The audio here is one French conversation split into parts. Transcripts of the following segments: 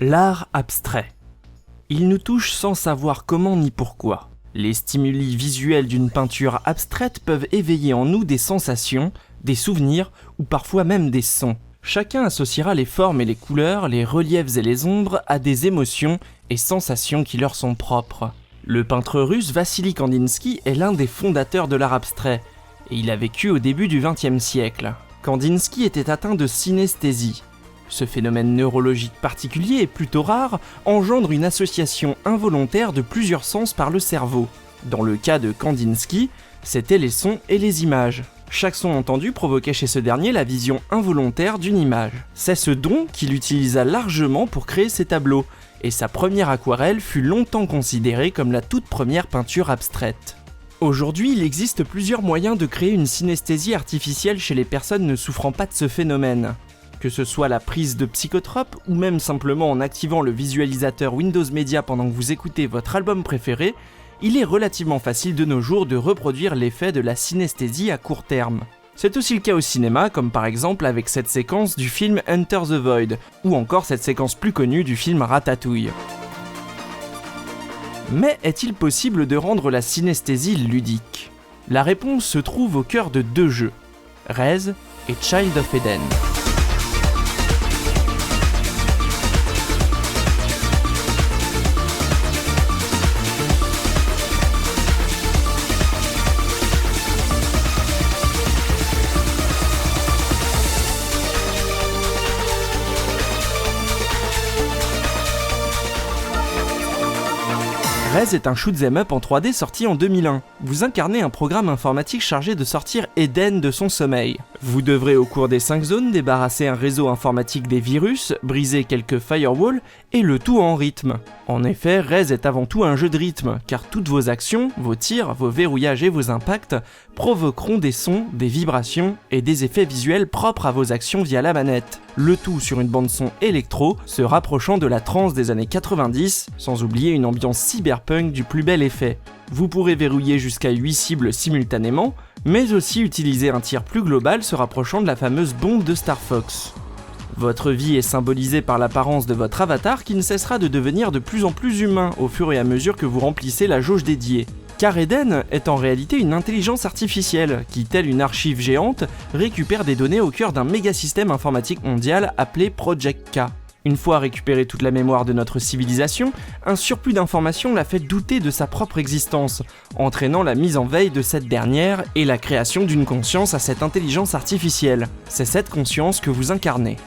L'art abstrait. Il nous touche sans savoir comment ni pourquoi. Les stimuli visuels d'une peinture abstraite peuvent éveiller en nous des sensations, des souvenirs ou parfois même des sons. Chacun associera les formes et les couleurs, les reliefs et les ombres à des émotions et sensations qui leur sont propres. Le peintre russe Vassili Kandinsky est l'un des fondateurs de l'art abstrait, et il a vécu au début du XXe siècle. Kandinsky était atteint de synesthésie. Ce phénomène neurologique particulier et plutôt rare engendre une association involontaire de plusieurs sens par le cerveau. Dans le cas de Kandinsky, c'étaient les sons et les images. Chaque son entendu provoquait chez ce dernier la vision involontaire d'une image. C'est ce don qu'il utilisa largement pour créer ses tableaux, et sa première aquarelle fut longtemps considérée comme la toute première peinture abstraite. Aujourd'hui, il existe plusieurs moyens de créer une synesthésie artificielle chez les personnes ne souffrant pas de ce phénomène. Que ce soit la prise de psychotropes ou même simplement en activant le visualisateur Windows Media pendant que vous écoutez votre album préféré, il est relativement facile de nos jours de reproduire l'effet de la synesthésie à court terme. C'est aussi le cas au cinéma, comme par exemple avec cette séquence du film Enter the Void, ou encore cette séquence plus connue du film Ratatouille. Mais est-il possible de rendre la synesthésie ludique ? La réponse se trouve au cœur de deux jeux, Rez et Child of Eden. Rez est un shoot'em up en 3D sorti en 2001. Vous incarnez un programme informatique chargé de sortir Eden de son sommeil. Vous devrez au cours des 5 zones débarrasser un réseau informatique des virus, briser quelques firewalls et le tout en rythme. En effet, Rez est avant tout un jeu de rythme, car toutes vos actions, vos tirs, vos verrouillages et vos impacts provoqueront des sons, des vibrations et des effets visuels propres à vos actions via la manette. Le tout sur une bande-son électro, se rapprochant de la trance des années 90, sans oublier une ambiance cyberpunk du plus bel effet. Vous pourrez verrouiller jusqu'à 8 cibles simultanément, mais aussi utiliser un tir plus global se rapprochant de la fameuse bombe de Star Fox. Votre vie est symbolisée par l'apparence de votre avatar qui ne cessera de devenir de plus en plus humain au fur et à mesure que vous remplissez la jauge dédiée. Car Eden est en réalité une intelligence artificielle qui, telle une archive géante, récupère des données au cœur d'un méga-système informatique mondial appelé Project K. Une fois récupérée toute la mémoire de notre civilisation, un surplus d'informations la fait douter de sa propre existence, entraînant la mise en veille de cette dernière et la création d'une conscience à cette intelligence artificielle. C'est cette conscience que vous incarnez.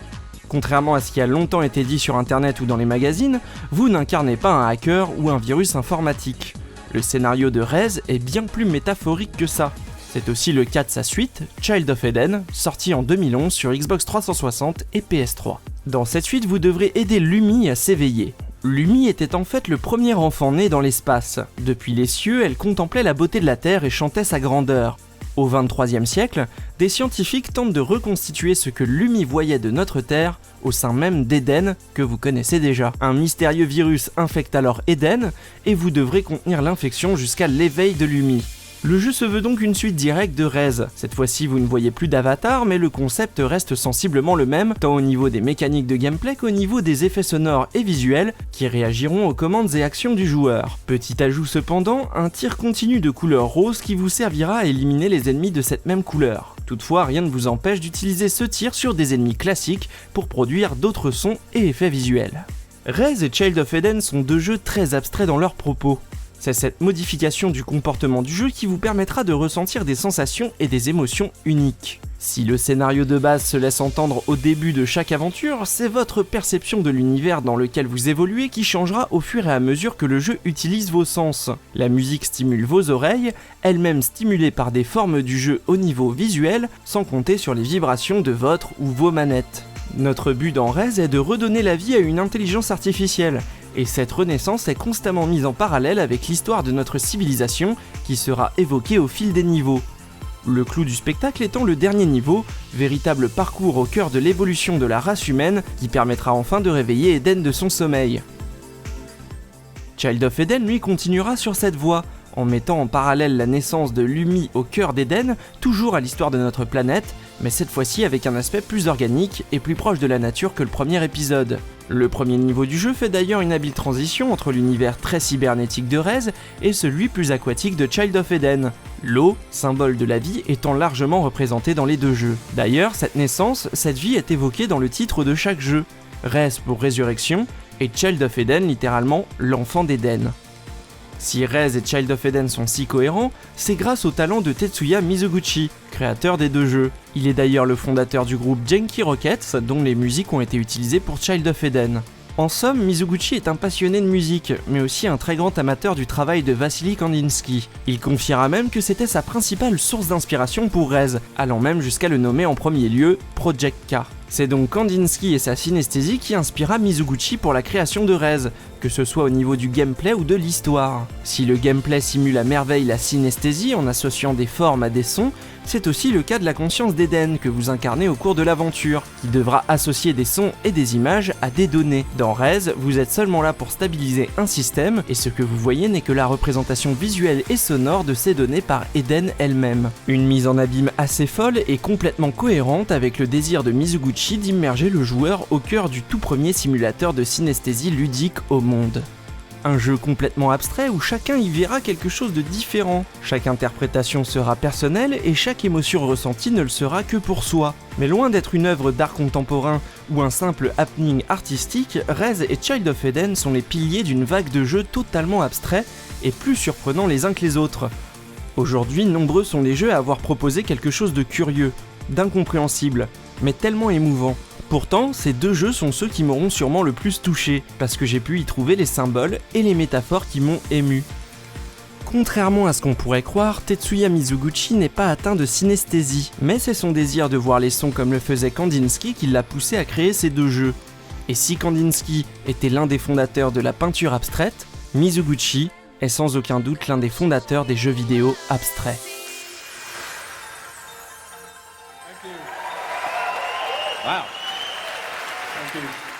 Contrairement à ce qui a longtemps été dit sur internet ou dans les magazines, vous n'incarnez pas un hacker ou un virus informatique. Le scénario de Rez est bien plus métaphorique que ça. C'est aussi le cas de sa suite, Child of Eden, sorti en 2011 sur Xbox 360 et PS3. Dans cette suite, vous devrez aider Lumi à s'éveiller. Lumi était en fait le premier enfant né dans l'espace. Depuis les cieux, elle contemplait la beauté de la Terre et chantait sa grandeur. Au XXIIIe siècle, des scientifiques tentent de reconstituer ce que Lumi voyait de notre Terre au sein même d'Eden, que vous connaissez déjà. Un mystérieux virus infecte alors Eden, et vous devrez contenir l'infection jusqu'à l'éveil de Lumi. Le jeu se veut donc une suite directe de Rez. Cette fois-ci, vous ne voyez plus d'avatar, mais le concept reste sensiblement le même, tant au niveau des mécaniques de gameplay qu'au niveau des effets sonores et visuels qui réagiront aux commandes et actions du joueur. Petit ajout cependant, un tir continu de couleur rose qui vous servira à éliminer les ennemis de cette même couleur. Toutefois, rien ne vous empêche d'utiliser ce tir sur des ennemis classiques pour produire d'autres sons et effets visuels. Rez et Child of Eden sont deux jeux très abstraits dans leurs propos. C'est cette modification du comportement du jeu qui vous permettra de ressentir des sensations et des émotions uniques. Si le scénario de base se laisse entendre au début de chaque aventure, c'est votre perception de l'univers dans lequel vous évoluez qui changera au fur et à mesure que le jeu utilise vos sens. La musique stimule vos oreilles, elle-même stimulée par des formes du jeu au niveau visuel, sans compter sur les vibrations de votre ou vos manettes. Notre but dans Rez est de redonner la vie à une intelligence artificielle, et cette renaissance est constamment mise en parallèle avec l'histoire de notre civilisation qui sera évoquée au fil des niveaux. Le clou du spectacle étant le dernier niveau, véritable parcours au cœur de l'évolution de la race humaine qui permettra enfin de réveiller Eden de son sommeil. Child of Eden lui continuera sur cette voie, en mettant en parallèle la naissance de Lumi au cœur d'Eden, toujours à l'histoire de notre planète, mais cette fois-ci avec un aspect plus organique et plus proche de la nature que le premier épisode. Le premier niveau du jeu fait d'ailleurs une habile transition entre l'univers très cybernétique de Rez et celui plus aquatique de Child of Eden, l'eau, symbole de la vie, étant largement représentée dans les deux jeux. D'ailleurs, cette naissance, cette vie est évoquée dans le titre de chaque jeu, Rez pour résurrection et Child of Eden littéralement l'enfant d'Eden. Si Rez et Child of Eden sont si cohérents, c'est grâce au talent de Tetsuya Mizuguchi, créateur des deux jeux. Il est d'ailleurs le fondateur du groupe Genki Rockets, dont les musiques ont été utilisées pour Child of Eden. En somme, Mizuguchi est un passionné de musique, mais aussi un très grand amateur du travail de Wassily Kandinsky. Il confiera même que c'était sa principale source d'inspiration pour Rez, allant même jusqu'à le nommer en premier lieu Project K. C'est donc Kandinsky et sa synesthésie qui inspira Mizuguchi pour la création de Rez, que ce soit au niveau du gameplay ou de l'histoire. Si le gameplay simule à merveille la synesthésie en associant des formes à des sons, c'est aussi le cas de la conscience d'Eden que vous incarnez au cours de l'aventure, qui devra associer des sons et des images à des données. Dans Rez, vous êtes seulement là pour stabiliser un système, et ce que vous voyez n'est que la représentation visuelle et sonore de ces données par Eden elle-même. Une mise en abîme assez folle et complètement cohérente avec le désir de Mizuguchi d'immerger le joueur au cœur du tout premier simulateur de synesthésie ludique au monde. Un jeu complètement abstrait où chacun y verra quelque chose de différent. Chaque interprétation sera personnelle et chaque émotion ressentie ne le sera que pour soi. Mais loin d'être une œuvre d'art contemporain ou un simple happening artistique, Rez et Child of Eden sont les piliers d'une vague de jeux totalement abstraits et plus surprenants les uns que les autres. Aujourd'hui, nombreux sont les jeux à avoir proposé quelque chose de curieux, d'incompréhensible, mais tellement émouvant. Pourtant, ces deux jeux sont ceux qui m'auront sûrement le plus touché, parce que j'ai pu y trouver les symboles et les métaphores qui m'ont ému. Contrairement à ce qu'on pourrait croire, Tetsuya Mizuguchi n'est pas atteint de synesthésie, mais c'est son désir de voir les sons comme le faisait Kandinsky qui l'a poussé à créer ces deux jeux. Et si Kandinsky était l'un des fondateurs de la peinture abstraite, Mizuguchi est sans aucun doute l'un des fondateurs des jeux vidéo abstraits. Wow. Thank you.